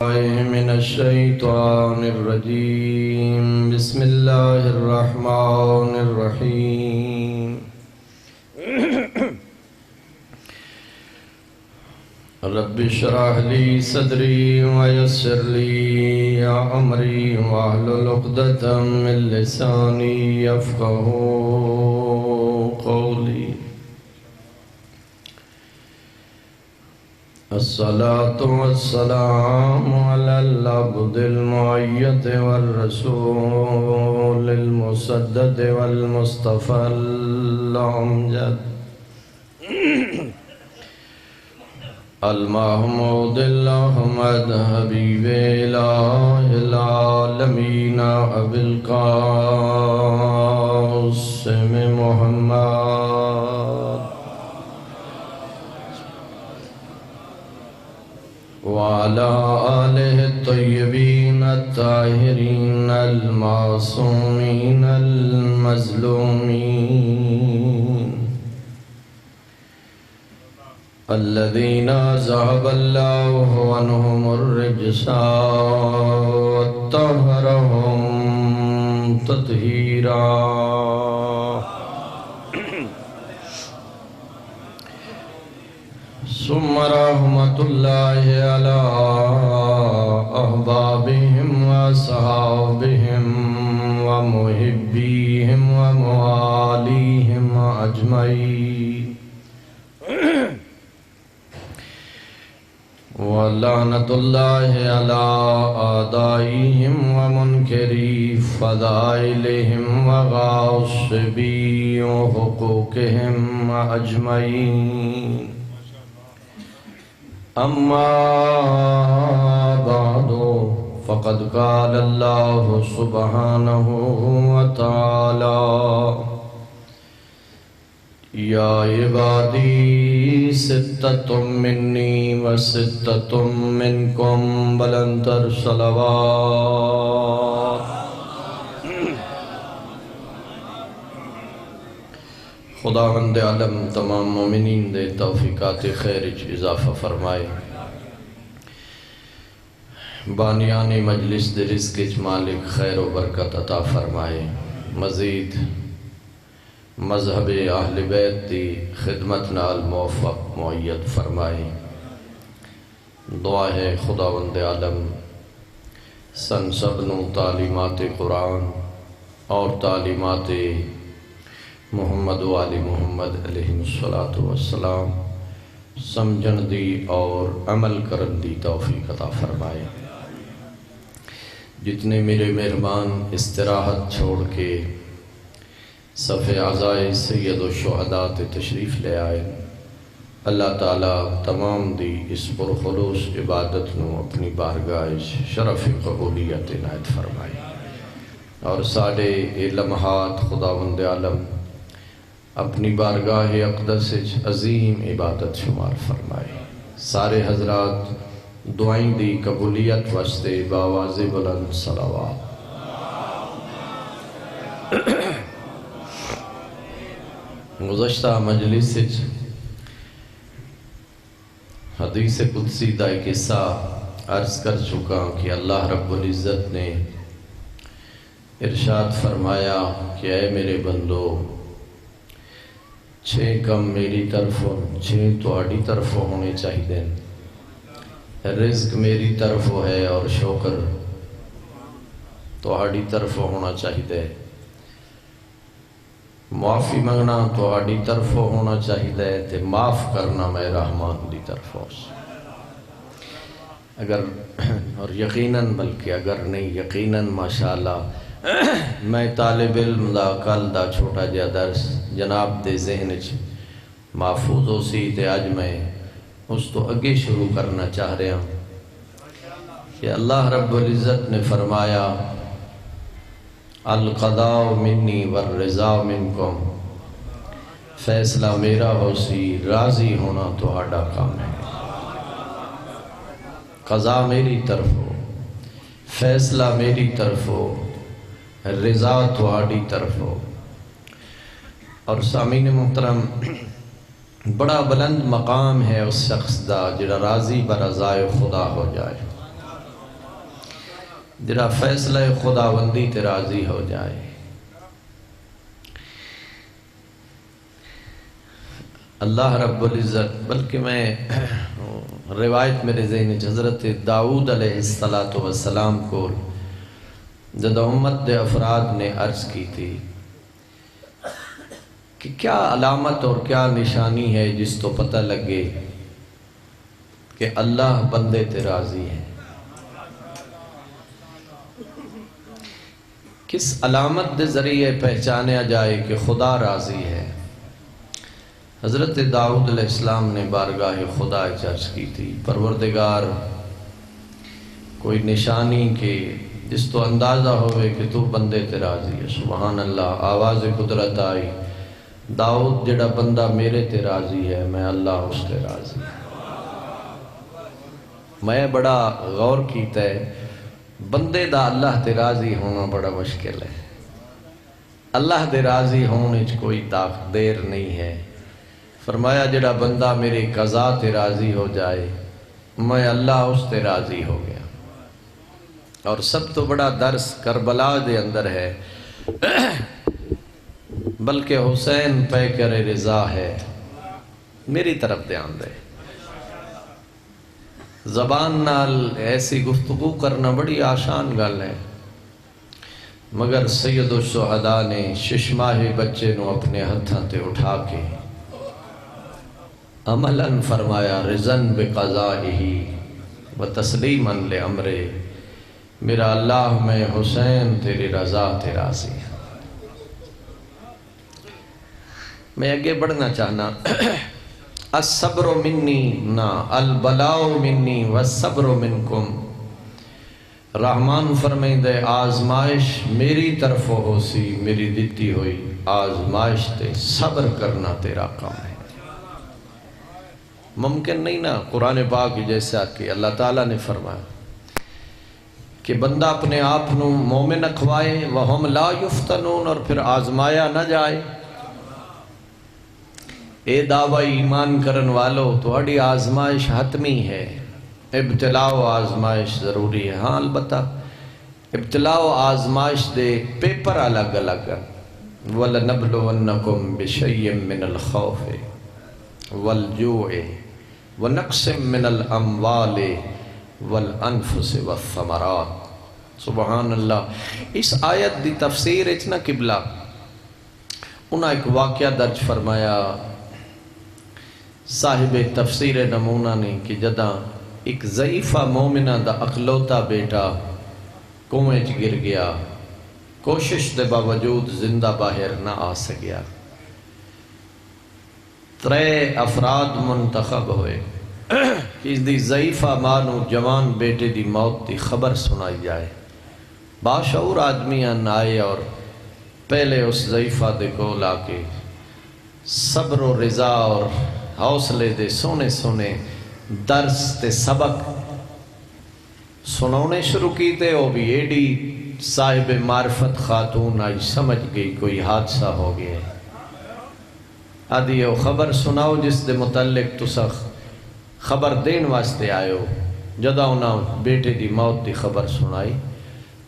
من الشيطان الرجيم بسم الله الرحمن الرحيم رب اشرح لي صدري ويسر لي أمري واحلل عقدة من لساني يفقهوا قولي الصلاة والسلام على العبد المؤيد والرسول المسدد والمصطفى الأمجد المحمود الأحمد حبيب إله العالمين أبي القاسم محمد وعلى آله الطيبين الطاهرين المعصومين المظلومين الذين ذهب الله عنهم الرجس وطهرهم تطهيرا ثم رحمة الله على أحبابهم وصحابهم ومحبيهم ومواليهم أجمعين ولعنة الله على أعدائهم ومنكري فضائلهم وغاصبي حقوقهم أجمعين أما بعد فقد قال الله سبحانه وتعالى يا عبادي ستة مني وستة منكم بلندر صلوات خداوند عالم تمام مومنین دے توفیقات خیر اضافہ فرمائے بانیان مجلس دے رزق مالک خیر و برکت عطا فرمائے مزید مذہب اہل بیت دی خدمت نال موفق معید فرمائے دعا ہے خداوند عالم سن سبنو تعلیمات قرآن اور تعلیمات محمد و آل محمد علیہ السلام سمجھن دی اور عمل کرن دی توفیق عطا فرمائے جتنے میرے مہربان استراحت چھوڑ کے صف اعزائے سید و شہداء تشریف لے آئے اللہ تعالیٰ تمام دی اس پرخلوص عبادت نو اپنی بارگاہ شرف قبولیت عنایت فرمائے اور ساڑھے لمحات خداوند عالم اپنی بارگاہ اقدس عظیم عبادت شمار فرمائے سارے حضرات دعائیں دی قبولیت واسطے باواز بلند صلوات گزشتہ مجلس حدیث قدسی دا ایک قصہ عرض کر چکا کہ اللہ رب العزت نے ارشاد فرمایا کہ اے میرے بندو 6 کم میری طرفوں 6 تواڈی طرفوں ہونے چاہیے رزق میری طرفوں ہے اور شکر تواڈی طرفوں ہونا چاہیے معافی منگنا تواڈی طرفوں ہونا چاہیے تے معاف کرنا میں رحمان دی طرفوں اگر اور یقیناً بلکہ اگر نہیں یقیناً ماشاءاللہ میں طالب علم دا کل دا چھوٹا جا درس جناب دے ذہن محفوظ ہو سی تے آج میں اس تو اگے شروع کرنا چاہ رہا ہوں کہ اللہ رب العزت نے فرمایا القضاء منی والرضا منکم فیصلہ میرا ہو سی راضی ہونا تہاڈا کام ہے قضاء میری طرف ہو فیصلہ میری طرف ہو رضا تہاڈی طرف ہو اور سامعین محترم بڑا بلند مقام ہے اس شخص دا جڑا راضی برضائے خدا ہو جائے جڑا فیصلہ خداوندی تے راضی ہو جائے۔ اللہ رب العزت، بلکہ میں روایت میرے ذہن حضرت داؤد علیہ السلام کو جدہ امت دے افراد نے عرض کی تھی کہ کیا علامت اور کیا نشانی ہے جس تو پتہ لگے کہ اللہ بندے تے راضی ہے؟ کس علامت دے ذریعے پہچانا جائے کہ خدا راضی ہے؟ حضرت داؤد علیہ السلام نے بارگاہ خدا عرض کی تھی، پروردگار کوئی نشانی کے جس تو اندازہ ہوئے کہ تو بندے تے راضی ہے۔ سبحان اللہ، آواز قدرت آئی، داؤد جڑا بندہ میرے تے راضی ہے میں اللہ اس تے راضی ہے۔ میں بڑا غور کیتا ہے، بندے دا اللہ تے راضی ہونا بڑا مشکل ہے۔ اللہ دے راضی ہونے کوئی دیر نہیں ہے۔ فرمایا جڑا بندہ میری قضا تے راضی ہو جائے میں اللہ اس تے راضی ہو گیا۔ اور سب تو بڑا درس کربلا دے اندر ہے، بلکہ حسین پیکر رضا ہے۔ میری طرف دھیان دے، زبان نال ایسی گفتگو کرنا بڑی آسان گل ہے، مگر سید الشہداء نے ششماہی بچے نو اپنے ہتھاں تے اٹھا کے عملاً فرمایا رضن بقضائہ و تسلیماً لامرے، میرا اللہ میں حسین تیری رضا تے راضی ہے۔ میں آگے بڑھنا چاہنا، الصبر منی نا البلاء منی والصبر منکم۔ رحمان فرمائیں دے آزمائش میری طرف ہو سی، میری دیتی ہوئی آزمائش تے صبر کرنا تیرا کام ہے۔ ممکن نہیں نا قرآن پاک جیسا کہ اللہ تعالیٰ نے فرمایا کہ بندہ اپنے آپ نو مومن اکھوائے وَهُمْ لَا يُفْتَنُونَ، اور پھر آزمایا نہ جائے۔ اے دعوی ایمان کرن والو، تہاڈی آزمائش حتمی ہے، ابتلاء و آزمائش ضروری ہے۔ ہاں البتہ ابتلاء و آزمائش دے پیپر الگ الگ ہیں۔ وَلَنَبْلُوَنَّكُمْ بِشَيْءٍ مِّنَ الْخَوْفِ وَالْجُوعِ وَنَقْصٍ مِّنَ الْأَمْوَالِ وَالْأَنفُسِ وَالثَّمَرَاتِ۔ سبحان اللہ۔ اس آیت دی تفسیر اتنا قبلہ انہاں ایک واقعہ درج فرمایا صاحب تفسیر نمونہ نے کہ جدہ ایک ضعیفہ مومنہ دا اقلوتا بیٹا کنویں چ گر گیا، کوشش دے باوجود زندہ باہر نہ آ سکیا۔ 3 افراد منتخب ہوئے کہ اس دی ضعیفہ مانو جوان بیٹے دی موت دی خبر سنائی جائے۔ باشعور آدمیان آئے اور پہلے اس ضعیفہ دے کول آ کے صبر و رضا اور حوصلے دے سونے سونے درس تے سبق سنونے شروع کیتے، وہ بھی ایڈی صاحب معرفت خاتون آئی سمجھ گئی کوئی حادثہ ہو گیا۔ آدھی وہ خبر سناؤ جس دے متعلق تسا خبر دین واسطے آئے ہو۔ جدہ انہاں بیٹے دی موت دی خبر سنائی،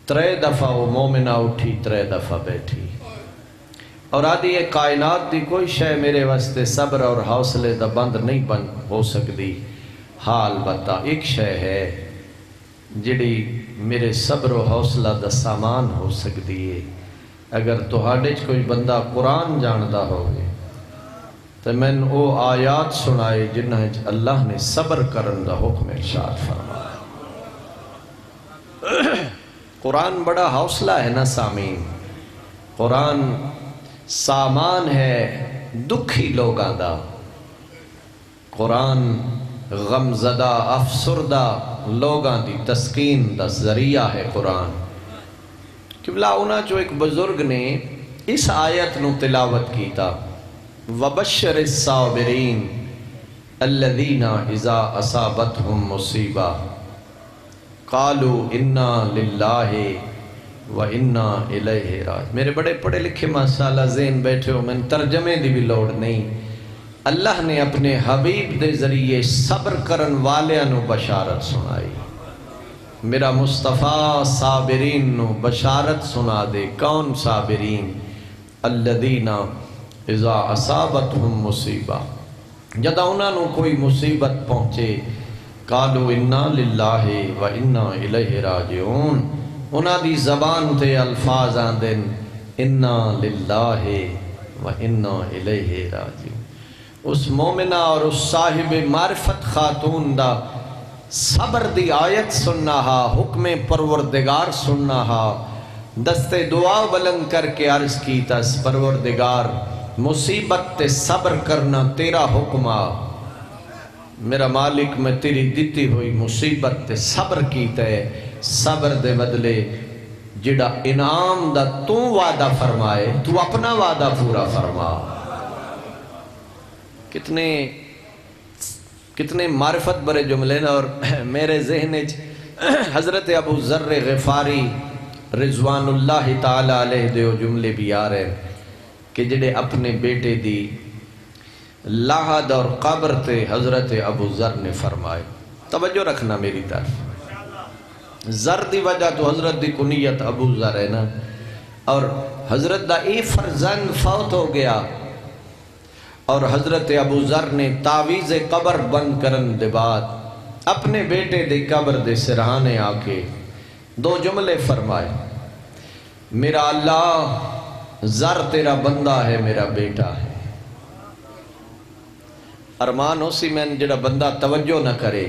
3 دفعہ وہ مومنہ اٹھی، 3 دفعہ بیٹھی، اور آدھی یہ کائنات دی کوئی شے میرے واسطے صبر اور حوصلے دا بند نہیں بند ہو سکتی۔ حال بتا ایک شے ہے جڑی میرے صبر و حوصلہ دا سامان ہو سکتی ہے۔ اگر تہاڈے چ کوئی بندہ قرآن جاندا ہوگے تو میں او آیات سنائے جنہاں اللہ نے صبر کرن دا حکم ارشاد فرمایا۔ قرآن بڑا حوصلہ ہے نا سامین، قرآن سامان ہے دکھی لوگاں دا، قرآن غمزدہ افسردہ لوگاں دی تسکین دا ذریعہ ہے قرآن۔ قبلہ انہاں جو ایک بزرگ نے اس آیت نو تلاوت کیتا، وَبَشِّرِ الصَّابِرِينَ الَّذِينَ إِذَا أَصَابَتْهُمْ مُصِيبَةٌ قَالُوا إِنَّا لِلَّهِ وَإِنَّا إِلَيْهِ راجعون۔ میرے بڑے پڑھے لکھے ماشاءاللہ ذہن بیٹھے ہو، میں ترجمے دی بھی لوڑ نہیں۔ اللہ نے اپنے حبیب دے ذریعے صبر کرن والیاں نو بشارت سنائی۔ میرا مصطفیٰ صابرین نو بشارت سنا دے. کون صابرین؟ الذین اذا اصابتہم مصیبہ، جدہ انہاں نو کوئی مصیبت پہنچے، قالوا انا للہ و انا الیہ راجعون، انہاں دی زبان تے الفاظ آندن انا للہ و انا الیہ راجعون. اس مومنہ اور اس صاحب معرفت خاتون دا صبر دی آیت سننا ہا، حکم پروردگار سننا ہا، دست دعا بلند کر کے عرض کی تس پروردگار مصیبت تے صبر کرنا تیرا حکم آ، میرا مالک میں تیری دیتی ہوئی مصیبت تے صبر کیتا ہے، صبر دے بدلے جڑا انعام دا تو وعدہ فرمائے تو اپنا وعدہ پورا فرما. کتنے معرفت برے جملے نا. اور میرے ذہن حضرت ابو ذر غفاری رضوان اللہ تعالی علیہ دے جملے بھی آ رہے کہ جڑے اپنے بیٹے دی لحد اور قبر تے حضرت ابو ذر نے فرمائے. توجہ رکھنا میری طرف، ذر دی وجہ تو حضرت دی کنیت ابو ذر ہے نا، اور حضرت دا ای فرزند فوت ہو گیا اور حضرت ابو ذر نے تعویذ قبر بند کرن دے بعد اپنے بیٹے دے قبر دے سرہانے آ کے دو جملے فرمائے. میرا اللہ ذر تیرا بندہ ہے، میرا بیٹا ہے. ارمان اسی میں جڑا بندہ توجہ نہ کرے.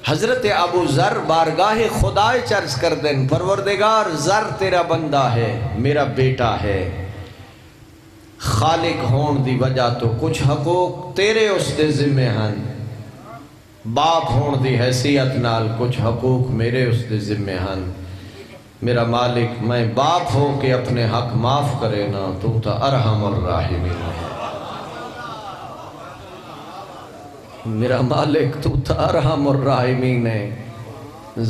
حضرت ابو ذر بارگاہ خدا عرض کر دیں پروردگار ذر تیرا بندہ ہے، میرا بیٹا ہے. خالق ہون دی وجہ تو کچھ حقوق تیرے اس دے ذمہ ہیں، باپ ہون دی حیثیت نال کچھ حقوق میرے اس دے ذمہ ہیں. میرا مالک میں باپ ہو کے اپنے حق معاف کرے نا، تو تا ارحم الراحمین ہے. میرا مالک تو تا ارحم الراحمین ہے.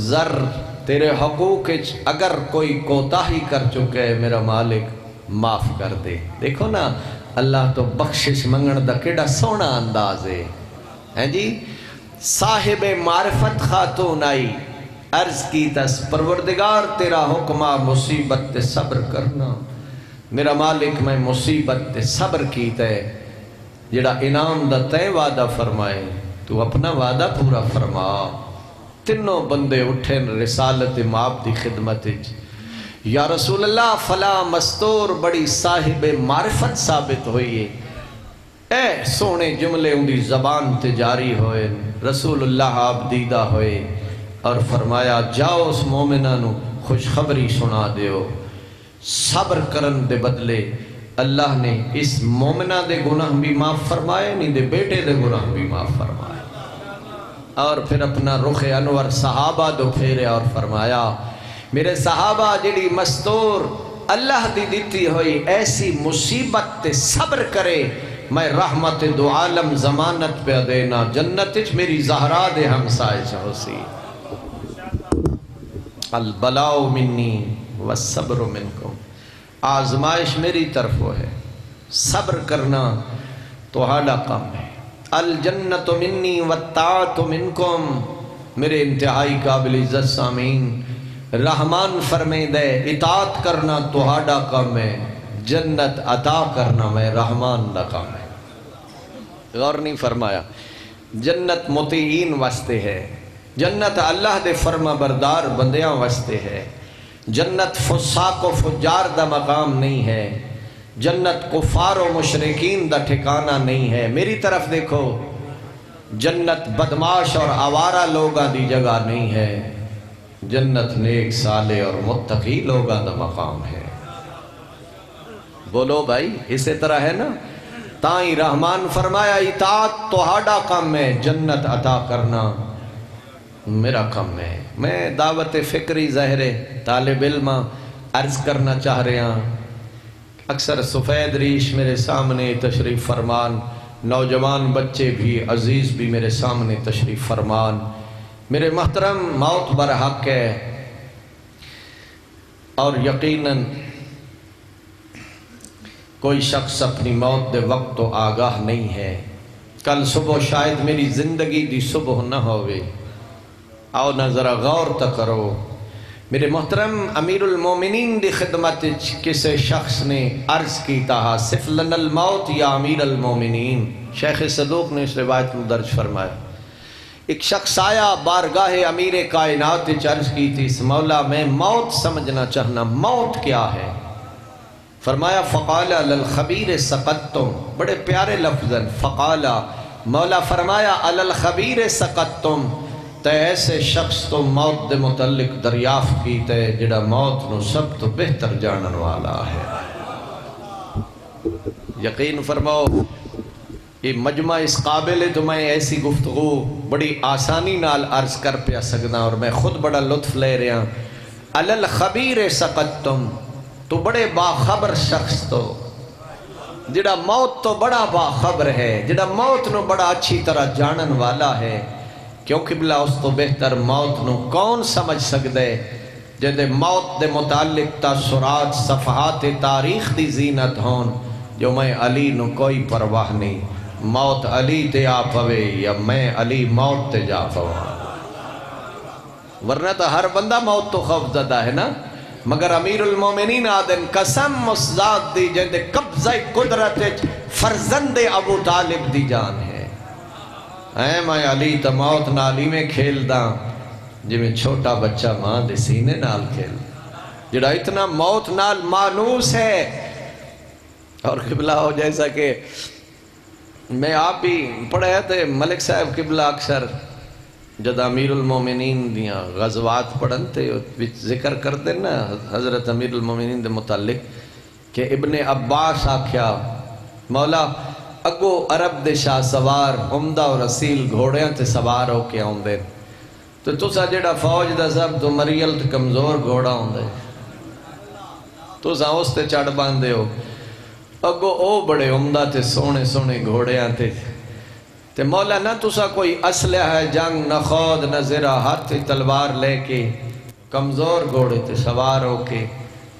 ذر تیرے حقوق اگر کوئی کوتاہی کر چکے ہے میرا مالک معاف کر دے. دیکھو نا اللہ تو بخشش منگن دا کیڑا سونا انداز ہے جی. صاحب معرفت خاتون آئی عرض کی تس پروردگار تیرا حکمہ مصیبت تے صبر کرنا. میرا مالک میں مصیبت تے صبر کیتا ہے، جڑا انعام دا تے وعدہ فرمائے تو اپنا وعدہ پورا فرما. تینوں بندے اٹھیں رسالت ماب دی خدمت. یا رسول اللہ فلاں مستور بڑی صاحب معرفت ثابت ہوئی ہے. اے سونے جملے ان دی زبان تے جاری ہوئے. رسول اللہ آپ دیدہ ہوئے اور فرمایا جاؤ اس مومنہ نو خوشخبری سنا دیو. صبر کرن دے بدلے اللہ نے اس مومنہ دے گناہ بھی معاف فرمائے، نہیں دے بیٹے دے گناہ بھی معاف فرمائے. اور پھر اپنا رخ انور صحابہ دو پھیرے اور فرمایا میرے صحابہ جڑی مستور اللہ دی دیتی ہوئی ایسی مصیبت تے صبر کرے، میں رحمت دو عالم ضمانت پہ دینا جنت میری زہرا دے ہمسائے چاہوسی. البلاء منی والصبر منکم، آزمائش میری طرف ہے، صبر کرنا تہاڈا کام ہے. الجنت منی والطاعت منکم، میرے انتہائی قابل عزت سامعین رحمان فرمائے دے اطاعت کرنا تہاڈا کام ہے، جنت عطا کرنا میں رحمان دا کام ہے. غور نہیں فرمایا؟ جنت مطیعین واسطے ہے، جنت اللہ دے فرما بردار بندیاں واسطے ہے. جنت فساق و فجار دا مقام نہیں ہے، جنت کفار و مشرکین دا ٹھکانہ نہیں ہے. میری طرف دیکھو، جنت بدماش اور آوارہ لوگاں دی جگہ نہیں ہے، جنت نیک صالح اور متقی لوگاں دا مقام ہے. بولو بھائی، اسی طرح ہے نا. تائیں رحمان فرمایا اطاعت تہاڈا کام ہے، جنت عطا کرنا میرا کام ہے. میں دعوت فکری ظاہر طالب علم عرض کرنا چاہ رہے ہیں. اکثر سفید ریش میرے سامنے تشریف فرمان، نوجوان بچے بھی عزیز بھی میرے سامنے تشریف فرمان. میرے محترم موت برحق ہے اور یقیناً کوئی شخص اپنی موت دے وقت تو آگاہ نہیں ہے. کل صبح شاید میری زندگی دی صبح نہ ہوئے، آؤ نہ ذرا غور تا کرو. میرے محترم امیر المومنین دی خدمت کسے شخص نے عرض کی تھا صف لنا الموت یا امیر المومنین. شیخ صدوق نے اس روایت کو درج فرمایا. ایک شخص آیا بارگاہ امیر کائنات عرض کی تھی اس مولا میں موت سمجھنا چاہنا، موت کیا ہے؟ فرمایا فقال للخبیر سقطتم. بڑے پیارے لفظ فقال. مولا فرمایا الخبیر سقطتم، تے ایسے شخص تو موت دے متعلق دریافت کی تے جڑا موت نو سب تو بہتر جانن والا ہے. یقین فرماؤ یہ مجمع اس قابل ہے تو میں ایسی گفتگو بڑی آسانی نال عرض کر پیا سکنا اور میں خود بڑا لطف لے رہا. الخبیر سقطتم، تو بڑے باخبر شخص تو جڑا موت تو بڑا باخبر ہے، جڑا موت نو بڑا اچھی طرح جانن والا ہے. کیونکہ بلا اس تو بہتر موت نو کون سمجھ سکدے جدے موت دے متعلق تاثرات صفحات تاریخ دی زینت ہون. جو میں علی نو کوئی پرواہ نہیں، موت علی تے آ پوے یا میں علی موت تے جا پوا. ورنہ تو ہر بندہ موت تو خوف زدہ ہے نا، مگر امیر المومنین آدن قسم اس ذات دی جندے قبضہ قدرت فرزند ابو طالب دی جان ہے. اے میں علی تا موت نالی میں کھیل دا جی میں چھوٹا بچہ ماں دے سینے نال کھیل، جڑا اتنا موت نال مانوس ہے. اور قبلہ ہو جیسا کہ میں آپ بھی پڑھے تھے ملک صاحب قبلہ اکثر جد امیر المومنین دیاں غزوات پڑھنتے ذکر کرتے نا حضرت امیر المومنین دے متعلق کہ ابن عباس آکھیا مولا اگو عرب دے شاہ سوار عمدہ اور اصیل گھوڑیاں تے سوار ہو کے آن دے تو تسا جڑا فوج دا سب تو مریل تے کمزور گھوڑا ہوں دے تسا اس تے چڑھ باندے ہو. اگو او بڑے عمدہ تے سونے سونے گھوڑیاں تے مولا نہ تسا کوئی اسلحہ جنگ نہ خود نہ زرہ ہاتھ تلوار لے کے کمزور گھوڑے تے سوار ہو کے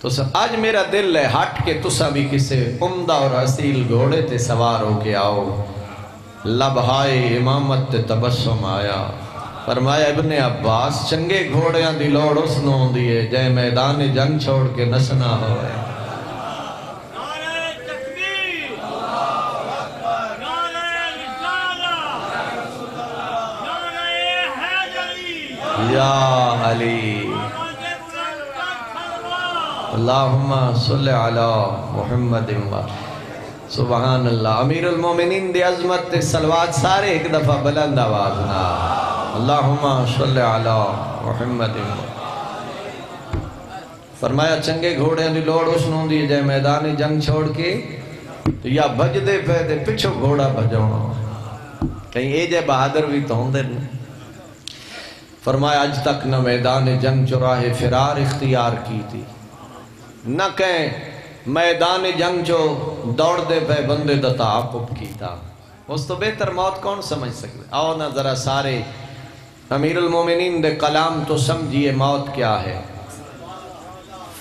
تسا آج میرا دل ہے ہٹ کے تسا بھی کسے عمدہ اور اصیل گھوڑے تے سوار ہو کے آؤ. لبہائے امامت تے تبسم آیا. فرمایا ابن عباس چنگے گھوڑیاں دی لوڑ اس نو دیئے جے میدان جنگ چھوڑ کے نسنا ہوئے. یا علی اللہم صلی علی محمد. سبحان اللہ. امیر المومنین دی عظمت تے صلوات سارے ایک دفعہ بلند آوازنا. اللہم صلی علی محمد. فرمایا چنگے گھوڑے دی لوڑ اس نوں دی جے میدان جنگ چھوڑ کے یا بھج دے پہ دے پچھو گھوڑا بھجونا. کہیں اے جے بہادر بھی تو ہوں دے. فرمایا اج تک نہ میدان جنگ چراہ فرار اختیار کی تھی، نہ کہیں میدان جنگ جو دوڑ دے پہ بندے دا تعاقب کی تھا. اس تو بہتر موت کون سمجھ سکتے. آؤ نہ ذرا سارے امیر المومنین دے کلام تو سمجھئے موت کیا ہے.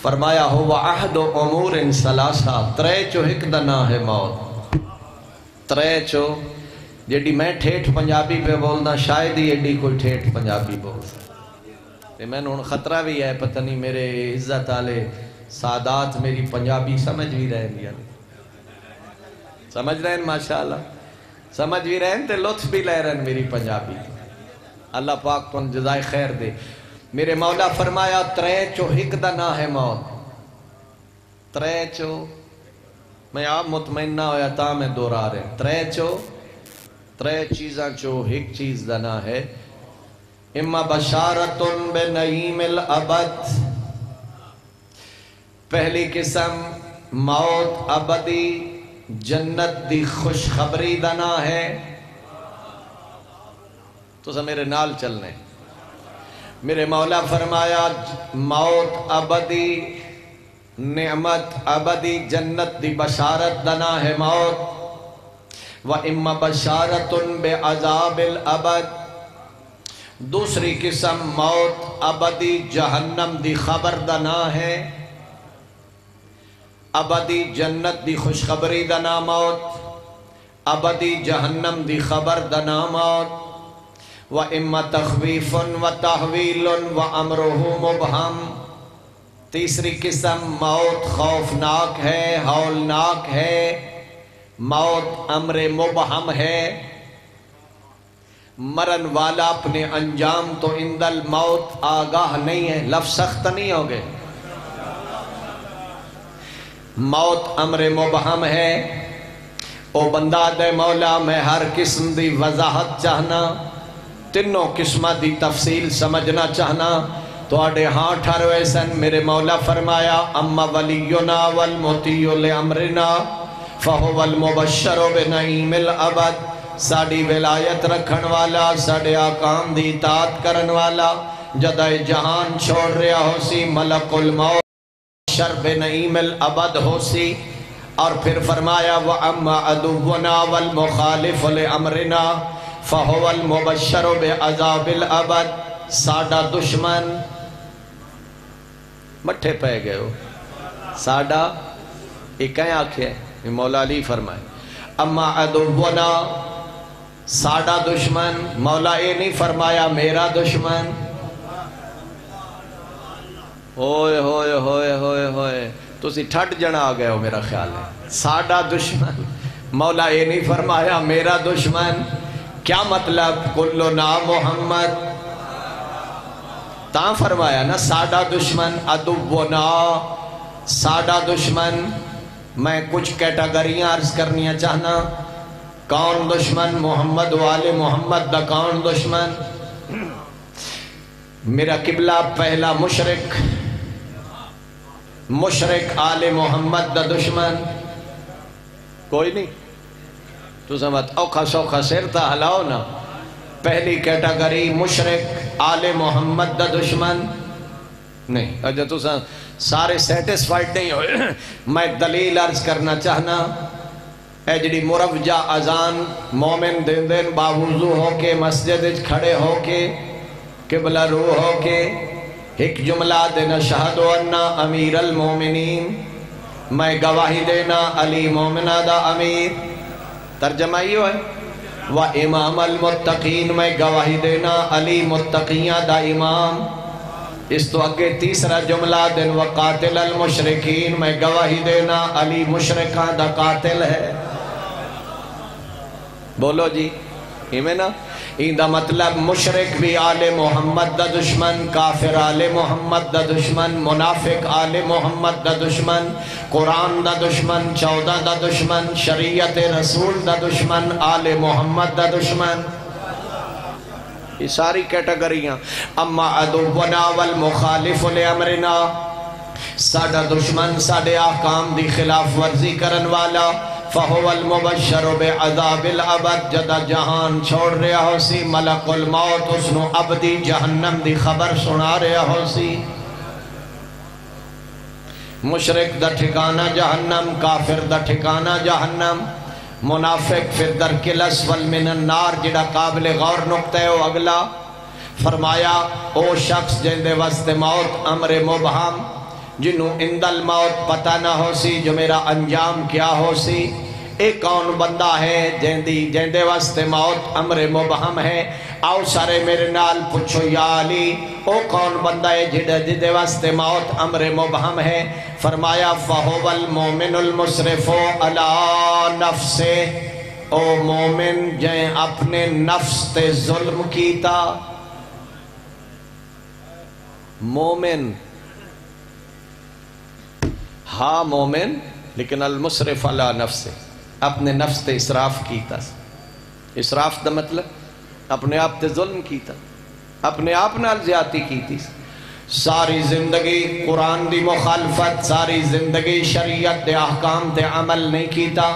فرمایا ہوا عہد و امور ثلاثہ، ترے چو ہک دا نا ہے موت. ترے چو جیڑی میں ٹھیٹ پنجابی پہ بولنا شاید ہی ایڈی کوئی ٹھیٹ پنجابی بول سکتا. میں نے ان خطرہ بھی ہے پتہ نہیں میرے عزت آلے سادات میری پنجابی سمجھ بھی رہے ہیں، سمجھ رہے ہیں ماشاءاللہ، سمجھ بھی رہے ہیں تے لطف بھی لے رہے ہیں میری پنجابی. اللہ پاک تو جزائے خیر دے. میرے مولا فرمایا ترے چو ہک دا نا ہے موت. ترے چو میں آپ مطمئن نہ ہویا تا میں دورا رہے. ترے چیزاں چو ایک چیز دنا ہے. اما بشارت بنعیم الابد، پہلی قسم موت ابدی جنت دی خوشخبری دنا ہے. تو سا میرے نال چلنے. میرے مولا فرمایا موت ابدی نعمت ابدی جنت دی بشارت دنا ہے موت. وَإِمَّا بَشَارَةٌ بِعَذَابِ الْأَبَدِ، دوسری قسم موت ابدی جہنم دی خبر دنا ہے. ابدی جنت دی خوشخبری دنا موت، ابدی جہنم دی خبر دنا موت. وَإِمَّا تَخْوِيفٌ وَتَحْوِيلٌ وَأَمْرُهُ مُبْهَمٌ۔ تیسری قسم موت خوفناک ہے، ہولناک ہے، موت امر مبہم ہے، مرن والا اپنے انجام تو عند الموت آگاہ نہیں ہے۔ لفظ سخت نہیں ہو گئے۔ موت امر مبہم ہے۔ او بندہ دے مولا میں ہر قسم دی وضاحت چاہنا، تینوں قسمہ دی تفصیل سمجھنا چاہنا، تو آڑے ہاں ٹھاروے سن میرے مولا فرمایا اما ولینا والمطیع لامرنا فہو المبشر بنعیم الابد۔ ساڑی ولایت رکھن والا، ساڑے آقام دی اطاعت کرن والا، جدہ جہان چھوڑ رہا ہو سی ملک الموت بشر بنعیم الابد ہو سی۔ اور پھر فرمایا وَأَمَّا عَدُوُّنَا وَالْمُخَالِفُ لِأَمْرِنَا فَهُوَ الْمُبَشَّرُ بِعَذَابِ الْأَبَدِ۔ ساڑا دشمن مٹھے پہ گئے ہو، ساڑا ایک کہیں آنکھیں ہیں، مولا علی فرمائے اما عدونا، ساڑا دشمن، مولا اے نہیں فرمایا میرا دشمن۔ ہوئے ہوئے ہوئے ہوئے ہوئے تو اسی ٹھٹ جنا آ گئے ہو میرا خیال ہے۔ ساڑا دشمن، مولا اے نہیں فرمایا میرا دشمن۔ کیا مطلب؟ کلنا محمد، تاں فرمایا نا ساڑا دشمن عدونا، ساڑا دشمن۔ میں کچھ کیٹاگریاں عرض کرنیاں چاہنا۔ کون دشمن؟ محمد والے محمد دا کون دشمن؟ میرا قبلہ پہلا مشرک، مشرک آل محمد دا دشمن کوئی نہیں۔ تو سمجھ اوکھا سوکھا سر تا ہلاؤ نا۔ پہلی کیٹاگری مشرک آل محمد دا دشمن نہیں۔ اجھا تو سارے سیٹسفائیڈ نہیں ہوئے، میں دلیل عرض کرنا چاہنا۔ اے جڑی مروجہ اذان مومن دن دن باوضو ہو کے مسجد کھڑے ہو کے قبلہ رو ہو کے ایک جملہ دینا شہد انا امیر المومنین، میں گواہی دینا علی مومنہ دا امیر، ترجمہ یہ ہے و امام المتقین، میں گواہی دینا علی متقیاں دا امام۔ اس تو اگے تیسرا جملہ دن و قاتل المشرکین، میں گواہی دینا علی مشرکاں دا قاتل ہے۔ بولو جی ایمیں نا، این دا مطلب مشرک بھی آل محمد دا دشمن، کافر آل محمد دا دشمن، منافق آل محمد دا دشمن، قرآن دا دشمن، 14 دا دشمن، شریعت رسول دا دشمن، آل محمد دا دشمن۔ یہ ساری کیٹاگریاں۔ اما عدونا والمخالف لامرنا، ساڑا دشمن ساڑے احکام دی خلاف ورزی کرن والا، فہو المبشر بعذاب الابد، جدہ جہان چھوڑ رہا ہو سی ملک الموت اس نو ابدی جہنم دی خبر سنا رہا ہو سی۔ مشرک دا ٹھکانہ جہنم، کافر دا ٹھکانہ جہنم، منافق فی الدرک الاسفل من النار، جڑا قابل غور نقطہ ہو۔ اگلا فرمایا او شخص جندے وسط موت امر مبہم، جنہوں عند الموت پتہ نہ ہو سی جو میرا انجام کیا ہو سی۔ ایک کون بندہ ہے جندے وسط موت امر مبہم ہے؟ آؤ سارے میرے نال پوچھو یا علی، او کون بندہ ہے جدے وسط موت امر مبہم ہے؟ فرمایا فہو المومن المصرف علی نفسے، او مومن جائیں اپنے نفس تے ظلم کیتا۔ مومن ہاں مومن، لیکن المصرف علی نفسے، اپنے نفس تے اسراف کیتا۔ اسراف دا مطلب اپنے آپ تے ظلم کیتا، اپنے آپ نال زیادتی کیتی۔ ساری زندگی قرآن دی مخالفت، ساری زندگی شریعت دے احکام تے عمل نہیں کیتا،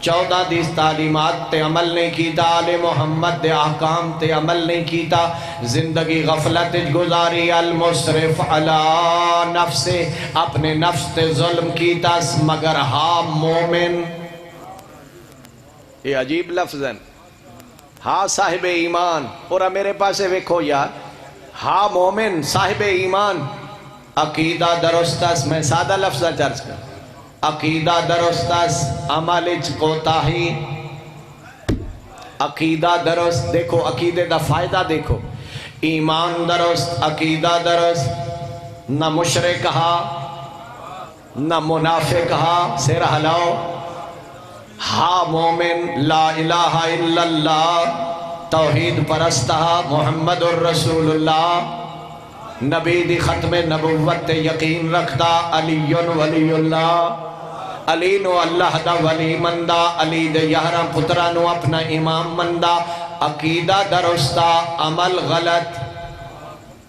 14 دی تعلیمات تے عمل نہیں کیتا، آل محمد دے احکام تے عمل نہیں کیتا، زندگی غفلت گزاری۔ المصرف علی نفسے، اپنے نفس تے ظلم کیتا، مگر ہاں مومن، یہ عجیب لفظ ہے، ہاں صاحب ایمان۔ اور میرے پاسے ویکھو یار، ہاں مومن صاحب ایمان، عقیدہ درستس، میں سادہ لفظ چرچ کر، عقیدہ درستس، عمل کوتاہی، عقیدہ درست، دیکھو عقیدے دا فائدہ دیکھو، ایمان درست، عقیدہ درست، نہ مشرک کہا نہ منافق کہا، سر ہلاؤ، ہا مومن، لا الہ الا اللہ، توحید پرستہ، محمد الرسول اللہ، نبی دی ختم نبوت تے یقین رکھدا، علی ولی اللہ، علی نو اللہ دا ولی مندہ، علی دے 11 پترہ نو اپنا امام مندہ، عقیدہ درستہ، عمل غلط۔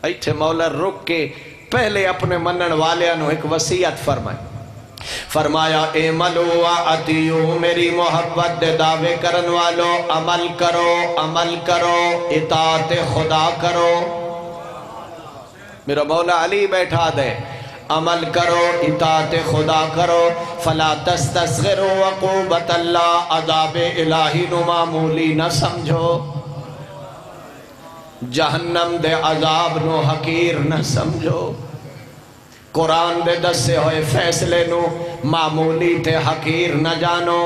ایتھے مولا رک کے پہلے اپنے منن والیاں نو ایک وصیت فرمایا اعملوا واطیعوا، میری محبت دے دعوے کرن والو، عمل کرو، اطاعت خدا کرو۔ میرا مولا علی بیٹھا دے، عمل کرو، اطاعت خدا کرو، فلا تستصغروا عقوبت اللہ، عذاب الہی نو معمولی نہ سمجھو، جہنم دے عذاب نو حقیر نہ سمجھو، قرآن دے دسے ہوئے فیصلے نو معمولی تے حقیر نہ جانو۔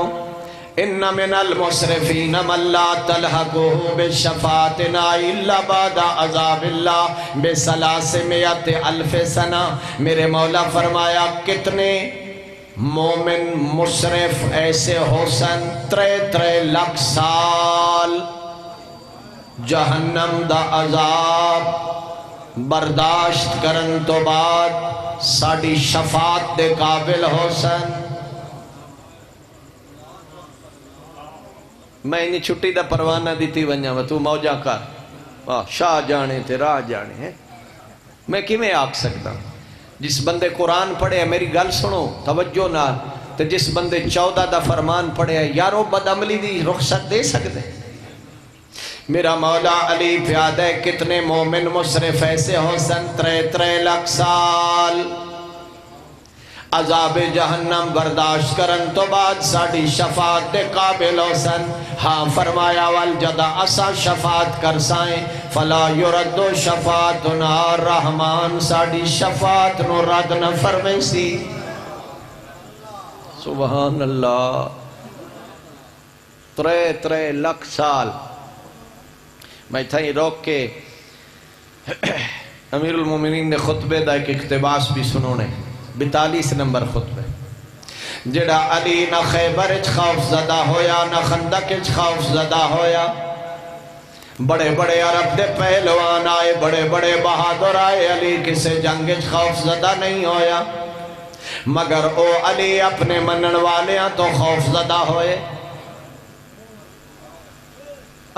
ان من المسرفین من لا تلحقہ بالشفاعتنا الا بعد عذاب اللہ ب300 الف سنہ۔ میرے مولا فرمایا کتنے مومن مسرف ایسے ہو سن 3 لاکھ سال جہنم دا عذاب برداشت کرن تو بعد ساڑی شفاعت دے قابل ہو سن۔ میں انہیں چھٹی دا پروانہ دیتی ونجا و تو موجہ کر، شاہ جانے تے راہ جانے ہیں، میں کیویں آکھ سکتا ہوں؟ جس بندے قرآن پڑھے ہے میری گل سنو توجہ نال، تے جس بندے 14 دا فرمان پڑھے ہے یارو بدعملی دی رخصت دے سکتے؟ میرا مولا علی پیادہ ہے کتنے مومن مصرف ایسے ہو سن 3 لاکھ سال عذاب جہنم برداشت کرن تو بعد ساڑی شفاعت دے قابل ہو سن۔ ہاں فرمایا والجدہ اسا شفاعت کر سائیں فلا یرد شفاعتنا، رحمان ساڑی شفاعت نو رد نہ فرمائیں سی۔ سبحان اللہ، 3 لاکھ سال۔ میں تھا ہی روک کے امیر المومنین نے خطبے دا ایک اقتباس بھی سنونے، 42 نمبر خطبے، جڑا علی نہ خیبر اچ خوف زدہ ہویا نہ خندق اچ خوف زدہ ہویا، بڑے بڑے عرب دے پہلوان آئے، بڑے بڑے بہادر آئے، علی کسے جنگ اچ خوف زدہ نہیں ہویا، مگر او علی اپنے منن والیاں تو خوف زدہ ہوئے،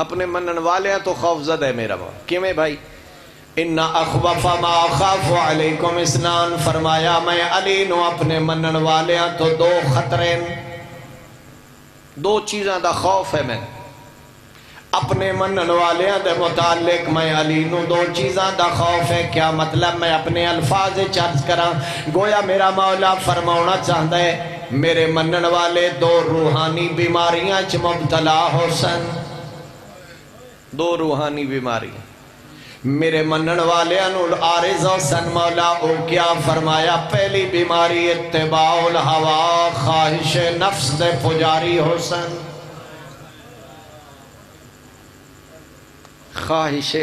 اپنے منن والیاں تو خوف زدہ ہے میرا باپ۔ کیوں بھائی؟ ان اخوف ما اخاف علیکم اسنان، فرمایا میں علی نو اپنے منن والیاں تو 2 خطرے، 2 چیزاں دا خوف ہے میں اپنے منن والیاں دے متعلق، میں علی نو 2 چیزاں دا خوف ہے۔ کیا مطلب؟ میں اپنے الفاظ چرچ کراں، گویا میرا مولا فرماؤنا چاہتا ہے میرے منن والے 2 روحانی بیماریاں چ مبتلا ہو سن، 2 روحانی بیماری میرے منن والے انہوں عارض ہو سن۔ مولا او کیا فرمایا؟ پہلی بیماری اتباع الہوا، خواہش نفس دے پجاری ہو سن، خواہش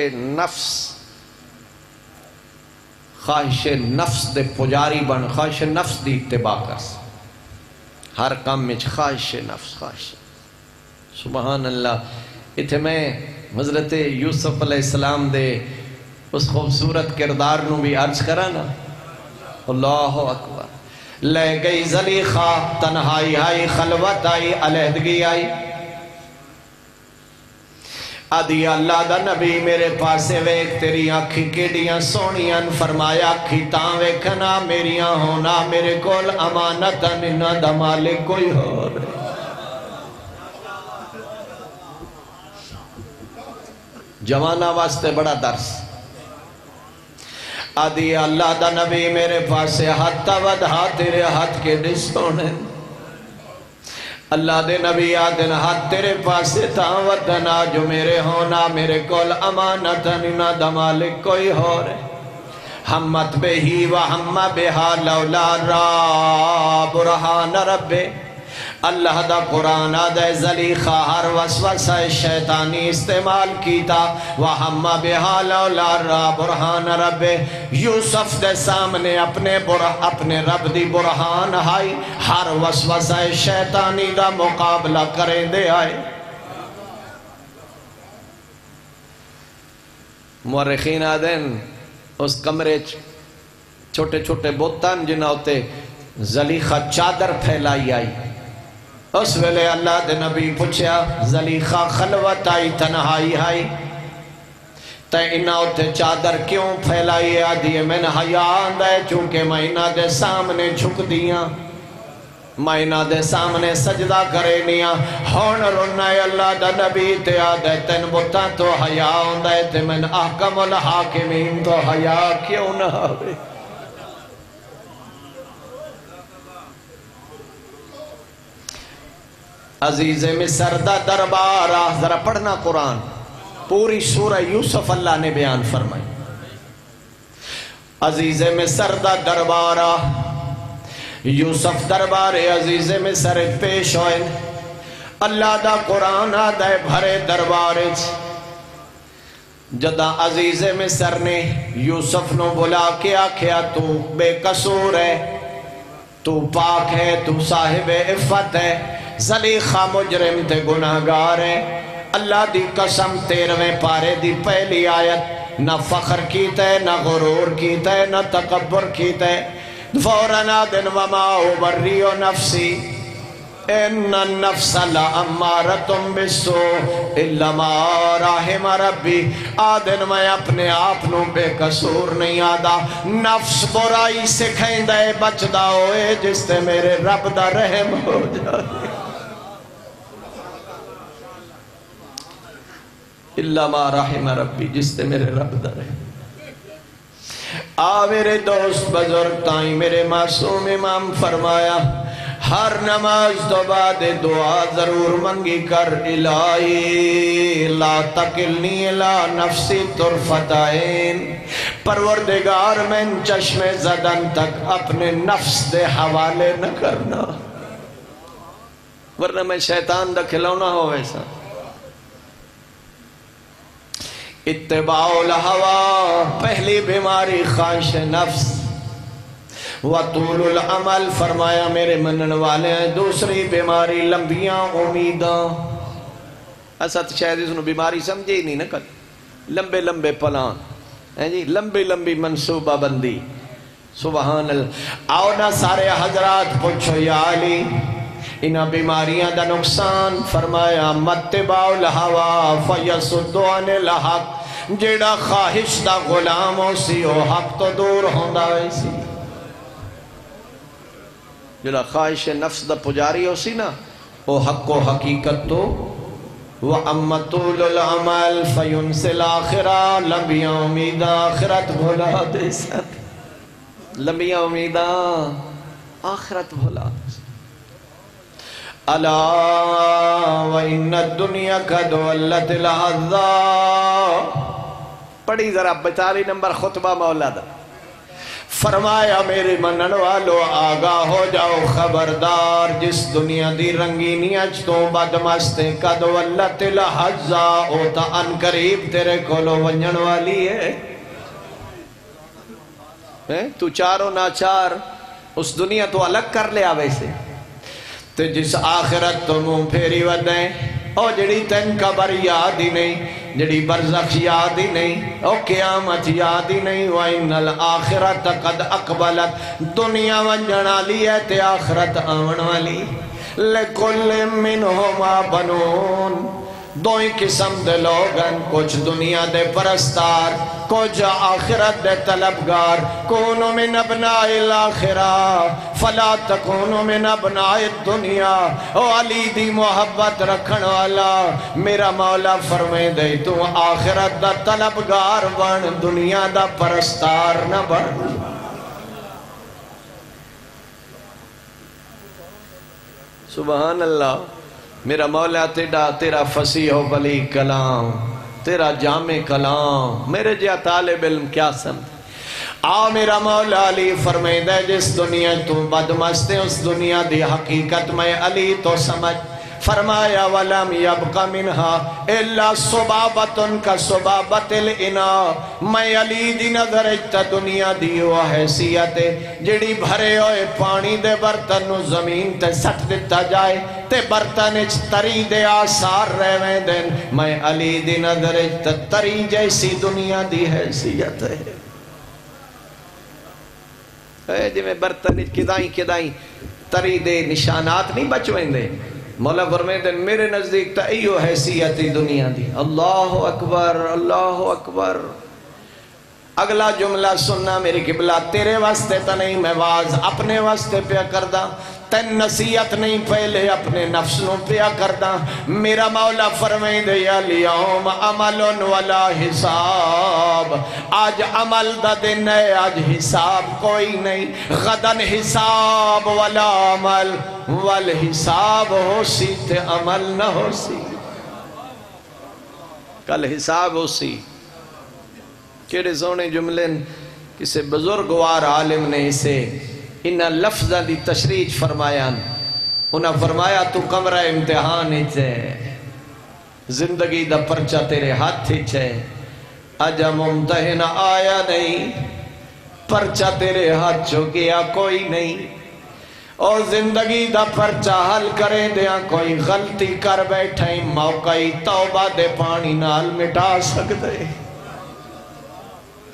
نفس دے پجاری بن، خواہش نفس دی اتباع کر، ہر کام میں خواہش نفس، خواہش۔ سبحان اللہ۔ اتھے میں حضرت یوسف علیہ السلام دے اس خوبصورت کردار نو بھی عرض کرا نا، اللہ اکبر۔ لے گئی زلیخا، تنہائی آئی، خلوت آئی، علیحدگی آئی، آدھی اللہ دا نبی میرے پاسے ویک تیری آنکھی کیڑیاں سونیاں، فرمایا آنکھی تاں ویکھنا میریاں ہونا، میرے کول امانت نہ دا مالک کوئی ہو رہے۔ جوانہ واسطے بڑا درس۔ آدھی اللہ دا نبی میرے پاسے ہاتھ ودھا تیرے ہاتھ کے دسونے، اللہ دے نبی آدن ہاتھ تیرے پاسے تاں ودھنا جو میرے ہونا، میرے کول امانت نہ دا مالک کوئی ہو رہے۔ ہمت بہی و ہم بہا لولا را برہان رب، اللہ دا قرآن آدھے زلیخہ ہر وسوسہ شیطانی استعمال کیتا وَحَمَّ بِهَا لَوْلَا رَا بُرْحَانَ رَبِّ یوسف دے سامنے اپنے رب دی برہان آئی ہر وسوسہ شیطانی دا مقابلہ کریں دے آئے مورخین آدھیں اس کمرے چھوٹے چھوٹے بوتان جنہ ہوتے زلیخہ چادر پھیلائی آئی اس ویلے اللہ دے نبی پوچھیا زلیخہ خلوت آئی تنہائی آئی تے انہا ہوتے چادر کیوں پھیلائی آدھی میں نے حیاء آندہ ہے چونکہ میں انہا دے سامنے چھک دیاں میں انہا دے سامنے سجدہ کرے نیا ہون رنہ اللہ دا نبی تے آدھے تین بتا تو حیاء آندہ ہے تے من احکم الحاکمین تو حیاء کیوں نہ ہوئے عزیز مصر دا دربارہ ذرا پڑھنا قرآن پوری سورہ یوسف اللہ نے بیان فرمائی عزیز مصر دا دربارہ یوسف دربار عزیز مصر پیش ہوئے اللہ دا قرآن آدھے بھرے دربار جدا عزیز مصر نے یوسف نو بلا کے آکھیا تو بے قصور ہے تو پاک ہے تو صاحب عفت ہے زلیخہ مجرم تے گناہگار ہے اللہ دی قسم 13ویں پارے دی پہلی آیت نہ فخر کیتا ہے نہ غرور کیتا ہے نہ تکبر کیتا ہے فوراً دن وما ابریو نفسی ان النفس لامارتم بالسوء الا ما رحم ربی آدن میں اپنے آپنوں بے قصور نہیں آدھا نفس برائی سکھیں دے بچ دا ہوئے جس تے میرے رب دا رحم ہو جائے الا ما رحم ربی جس تے میرے رب دا رحم میرے دوست بزرگ تائیں میرے معصوم امام فرمایا ہر نماز تو بعد دعا ضرور منگی کر الہی لا تکلنی الا نفسی طرفت عین پروردگار میں چشم زدن تک اپنے نفس دے حوالے نہ کرنا ورنہ میں شیطان دا کھلونا ہو ویسا اتباع الہوا پہلی بیماری خواہش نفس وطول العمل فرمایا میرے منن والے ہیں دوسری بیماری لمبیاں امیداں اسد شاید اس نے بیماری سمجھے ہی نہیں نہ کر لمبے لمبے پلان ہیں جی لمبی منصوبہ بندی سبحان اللہ آؤ نہ سارے حضرات پوچھو یا علی انہا بیماریاں دا نقصان فرمایا متباع الہوا فیسدو عن الحق جیڑا خواہش دا غلام ہو سی او حق تو دور ہوندہ ویسی جیڑا خواہش نفس دا پجاری ہو سی نا او حق و حقیقت تو وَأَمَّ طُولُ الْعَمَلْ فَيُنْسِ الْآخِرَةِ لمبیاں امیداں آخرت بھولا دے ساتھ لمبیاں امیداں آخرت بھولا دے ساتھ الا وَإِنَّ الدُّنْيَا قَدْ وَلَّتِ الْأَعْضَاءَ پڑھی ذرا 42 نمبر خطبہ مولا دا فرمایا میرے منن والو آگاہ ہو جاؤ خبردار جس دنیا دی رنگینیاں تو بدمستے قد ولت الحزا اوتا ان قریب تیرے کولو ونجن والی ہے تو چاروں ناچار اس دنیا تو الگ کر لیا ویسے تے جس آخرت تو منہ پھیری ودیں او جڑی تن قبر یاد ہی نہیں جڑی برزخ یاد ہی نہیں او قیامت یاد ہی نہیں وَإِنَّ الْآخِرَةَ قَدْ أَقْبَلَتْ دنیا ونجن والی ہے تے آخرت آون والی لِكُلِّ مِّنْهُمَا بَنُونَ دوئی قسم دے لوگن کچھ دنیا دے پرستار کچھ آخرت دے طلبگار کونو من ابناء الاخرہ فلا تکونو من ابناء الدنیا او علی دی محبت رکھن والا میرا مولا فرمائے دے تو آخرت دا طلبگار بن دنیا دا پرستار نہ بن سبحان اللہ میرا مولا تیرا فصیح و بلی کلام تیرا جامع کلام میرے جیا طالب علم کیا سمجھ آ میرا مولا علی فرمائدہ جس دنیا تو بدمست ہے اس دنیا دی حقیقت میں علی تو سمجھ فرمایا وَلَمْ يَبْقَ مِنْهَا إِلَّا صُبَابَةٌ كَصُبَابَةِ الْإِنَا میں علی دی نظر اجتا دنیا دی وہ حیثیت ہے جڑی بھرے ہوئے پانی دے برتن نو زمین تے سٹ دیتا جائے تے برتن اچ تری دے آثار رہویں دن میں علی دی نظر اجتا تری جیسی دنیا دی حیثیت ہے جی میں برتن اچ کدائیں تری دے نشانات نہیں بچویں دے مولا فرمائے میرے نزدیک تا ایو حیثیتی دنیا دی اللہ اکبر اللہ اکبر اگلا جملہ سننا میری قبلہ تیرے واسطے تا نہیں میں واز اپنے واسطے پیا کردہ تن نصیحت نہیں پہلے اپنے نفس نو پیا کردہ میرا مولا فرمائے دے یوم عمل ولا حساب آج عمل دا دن ہے آج حساب کوئی نہیں غدن حساب ولا عمل والحساب ہو سی تے عمل نہ ہو سی کل حساب ہو سی کیڑے سونے جملے کسے بزرگوار عالم نے اسے انہا لفظہ دی تشریح فرمایا انہا فرمایا تو کمرہ امتحان چھے زندگی دا پرچہ تیرے ہاتھ چھے اجا ممتحن آیا نہیں پرچہ تیرے ہاتھ چھو گیا کوئی نہیں اور زندگی دا پرچہ حل کرے دیا کوئی غلطی کر بیٹھیں موقعی توبہ دے پانی نال مٹا سکتے